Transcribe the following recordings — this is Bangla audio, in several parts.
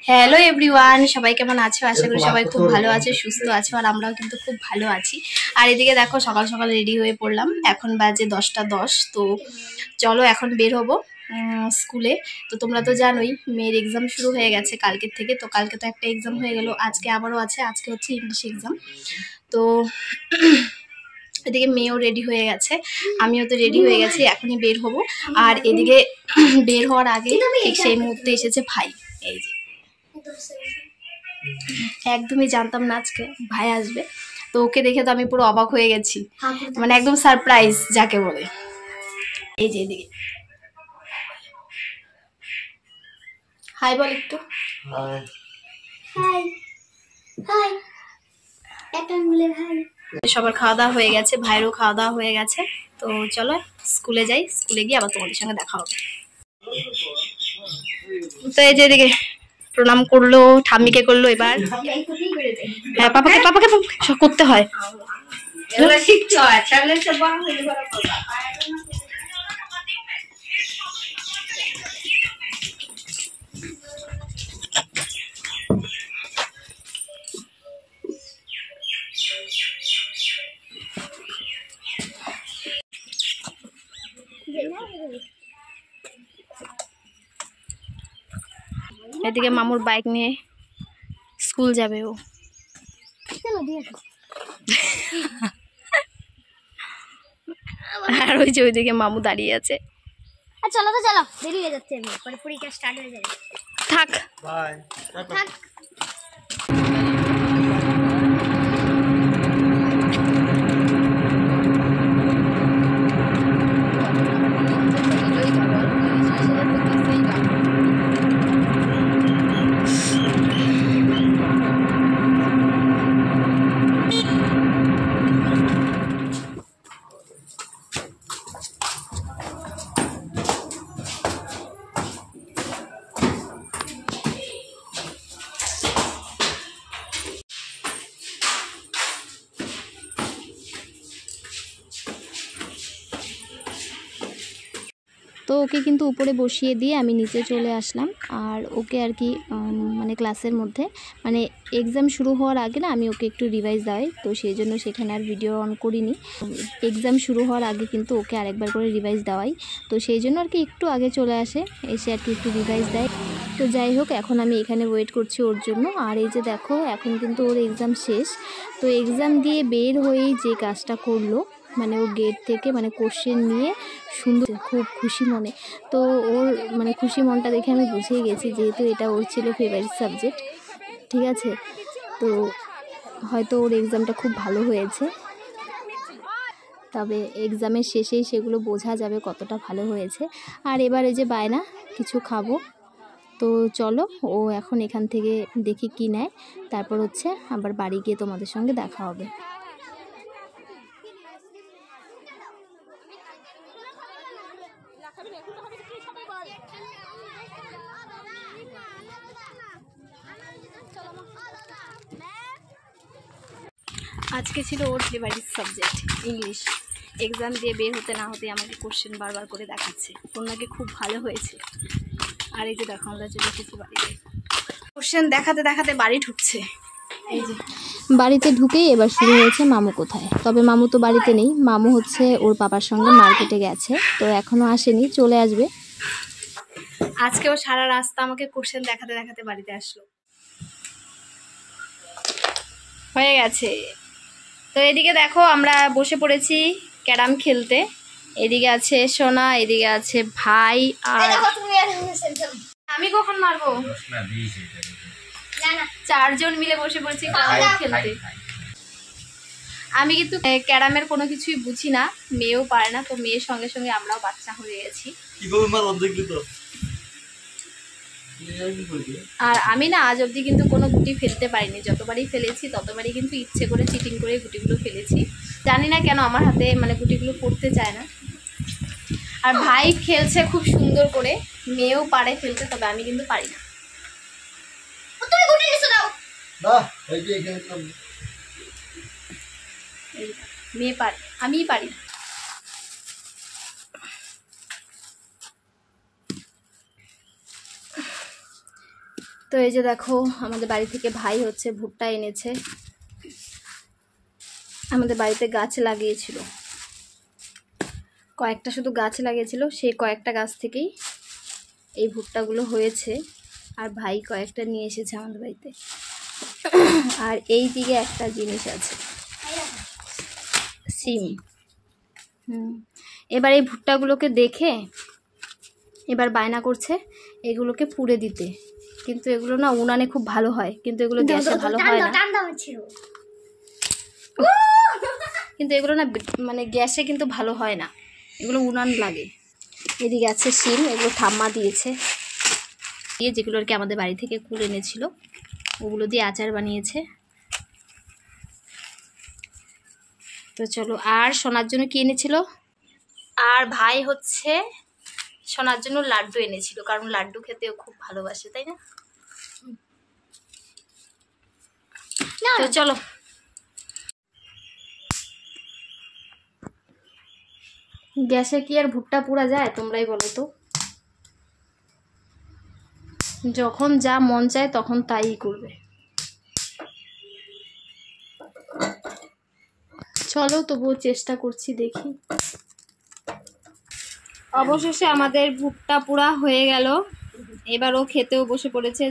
হ্যালো এভরিওয়ান, সবাই কেমন আছো? আশা করি সবাই খুব ভালো আছে, সুস্থ আছো, আর আমরাও কিন্তু খুব ভালো আছি। আর এদিকে দেখো সকাল সকাল রেডি হয়ে পড়লাম, এখন বাজে 10টা 10। তো চলো এখন বের হবো স্কুলে। তো তোমরা তো জানোই মেয়ের এক্সাম শুরু হয়ে গেছে কালকের থেকে। তো কালকে তো একটা এক্সাম হয়ে গেল, আজকে আবারও আছে। আজকে হচ্ছে ইংলিশ এক্সাম। তো এদিকে মেয়েও রেডি হয়ে গেছে, আমিও তো রেডি হয়ে গেছি, এখনই বের হব। আর এদিকে বের হওয়ার আগে ঠিক সেই মুহূর্তে এসেছে ভাই। এই যে একদমই জানতাম না আজকে ভাই আসবে, তো ওকে দেখে তো আমি পুরো অবাক হয়ে গেছি, মানে একদম সারপ্রাইজ যাকে বলে। এই যে এদিকে হাই বল একটু। হাই হাই একটা বলে হাই। সবার খাওয়া দাওয়া হয়ে গেছে, ভাইয়েরও খাওয়া দাওয়া হয়ে গেছে। তো চলো স্কুলে যাই, স্কুলে গিয়ে আবার তোমাদের সঙ্গে দেখা হবে। তো এই যে এদিকে প্রণাম করলো, ঠাম্মিকে করলো, এবার হ্যাঁ পাপাকে পাপাকে সব করতে হয়। এদিকে মামুর বাইক নিয়ে স্কুল যাবে ও। আর ওই যে ওইদিকে মামু দাঁড়িয়ে আছে। চলো তো চলো, দেরি হয়ে যাচ্ছে, আমি পরে পরীক্ষা স্টার্ট হয়ে যাবে। থাক বাই, থাক। তো ওকে কিন্তু উপরে বসিয়ে দিয়ে আমি নিচে চলে আসলাম। আর ওকে আর কি মানে ক্লাসের মধ্যে মানে এক্সাম শুরু হওয়ার আগে না আমি ওকে একটু রিভাইজ দেওয়াই, তো সেই জন্য সেখানে আর ভিডিও অন করিনি। এক্সাম শুরু হওয়ার আগে কিন্তু ওকে আরেকবার করে রিভাইজ দেওয়াই, তো সেই জন্য আর কি একটু আগে চলে আসে, এসে আর কি একটু রিভাইজ দেয়। তো যাই হোক, এখন আমি এখানে ওয়েট করছি ওর জন্য। আর এই যে দেখো এখন কিন্তু ওর এক্সাম শেষ। তো এক্সাম দিয়ে বের হয়েই যে কাজটা করলো, মানে ও গেট থেকে মানে কোশ্চেন নিয়ে সুন্দর, খুব খুশি মনে। তো ওর মানে খুশি মনটা দেখে আমি বুঝেই গেছি, যেহেতু এটা ওর ছিল ফেভারিট সাবজেক্ট, ঠিক আছে। তো হয়তো ওর এক্সামটা খুব ভালো হয়েছে, তবে এক্সামের শেষেই সেগুলো বোঝা যাবে কতটা ভালো হয়েছে। আর এবার এই যে বায়না কিছু খাবো, তো চলো ও এখন এখান থেকে দেখি কি নেয়, তারপর হচ্ছে আবার বাড়ি গিয়ে তোমাদের সঙ্গে দেখা হবে। আজকে ছিল ওর ফেভারিট সাবজেক্ট ইংলিশ। এক্সাম দিয়ে বের হতে না হতে আমাকে কোশ্চেন বারবার করে দেখাচ্ছে, ওর নাকি খুব ভালো হয়েছে। আর এই যে দেখো আমরা চলে এসেছি বাড়িতে, কোশ্চেন দেখাতে দেখাতে বাড়ি ঢুকছে। এই যে বাড়িতে ঢুকেই এবার শুরু হয়েছে মামু কোথায়। তবে মামু তো বাড়িতে নেই, মামু হচ্ছে ওর পাপার সঙ্গে মার্কেটে গেছে, তো এখনো আসেনি, চলে আসবে। আজকেও সারা রাস্তা আমাকে কোশ্চেন দেখাতে দেখাতে বাড়িতে আসলো। হয়ে গেছে। তো এদিকে দেখো আমরা বসে পড়েছি ক্যারাম খেলতে। এদিকে আছে সোনা, এদিকে আছে ভাই, আর আমি কখন মারবো। চারজন মিলে বসে পড়েছি ক্যারাম খেলতে। আমি কিন্তু ক্যারামের কোনো কিছুই বুঝি না, মেয়েও পারে না, তো মেয়ের সঙ্গে সঙ্গে আমরাও বাচ্চা হয়ে গেছি। আর আমি না আজ অবধি কিন্তু কোনো গুটি ফেলতে পারিনি, যতবারই ফেলেছি ততবারই কিন্তু ইচ্ছে করে চিটিং করে গুটিগুলো ফেলেছি। জানি না কেন আমার হাতে মানে গুটিগুলো পড়তে চায় না। আর ভাই খেলছে খুব সুন্দর করে, মেয়েও পারে ফেলতে, তবে আমি কিন্তু পারি না। মেয়ে পারে, আমিই পারি না। তো এই যে দেখো আমাদের বাড়ি থেকে ভাই হচ্ছে ভুট্টা এনেছে, আমাদের বাড়িতে গাছ লাগিয়েছিল, কয়েকটা শুধু গাছ লাগিয়েছিল, সেই কয়েকটা গাছ থেকেই এই ভুট্টাগুলো হয়েছে। আর ভাই কয়েকটা নিয়ে এসেছে আমাদের বাড়িতে। আর এই দিকে একটা জিনিস আছে, সিম। এবার এই ভুট্টাগুলোকে দেখে এবার বায়না করছে এগুলোকে পুড়ে দিতে, কিন্তু এগুলো না উনানে খুব ভালো হয়, কিন্তু এগুলো গ্যাসে ভালো হয় না, কিন্তু এগুলো না মানে গ্যাসে কিন্তু ভালো হয় না, এগুলো উনান লাগে। এদিকে আছে শিম, এগুলো ঠাম্মা দিয়েছে, যেগুলো আর কি আমাদের বাড়ি থেকে কুড়ে এনেছিল, ওগুলো দিয়ে আচার বানিয়েছে। তো চলো, আর সোনার জন্য কি এনেছিল, আর ভাই হচ্ছে সোনার জন্য লাড্ডু এনেছিল, কারণ লাড্ডু খেতেও খুব ভালোবাসে, তাই না? তো চলো গ্যাসে কি আর ভুট্টা পোড়া যায়, তোমরাই বলো তো। যখন যা মন চায় তখন তাই করবে। চলো তবুও চেষ্টা করছি, দেখি। অবশেষে আমাদের ভুট্টা পোড়া হয়ে গেল, এবার ও খেতেও বসে পড়েছে।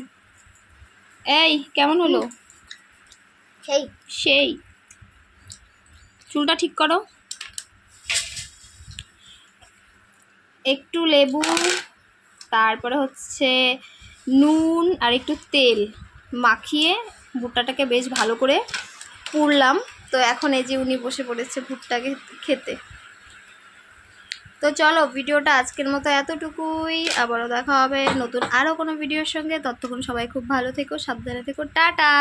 এই কেমন হলো? সেই চুলটা ঠিক করো, একটু লেবু, তারপরে হচ্ছে নুন আর একটু তেল মাখিয়ে ভুট্টাটাকে বেশ ভালো করে পুড়লাম। তো এখন এই যে উনি বসে পড়েছে ভুট্টাকে খেতে। তো চলো ভিডিওটা আজকের মতো এতটুকুই, আবারও দেখা হবে নতুন আরও কোনো ভিডিওর সঙ্গে। ততক্ষণ সবাই খুব ভালো থেকো, সাবধানে থেকো, টাটা।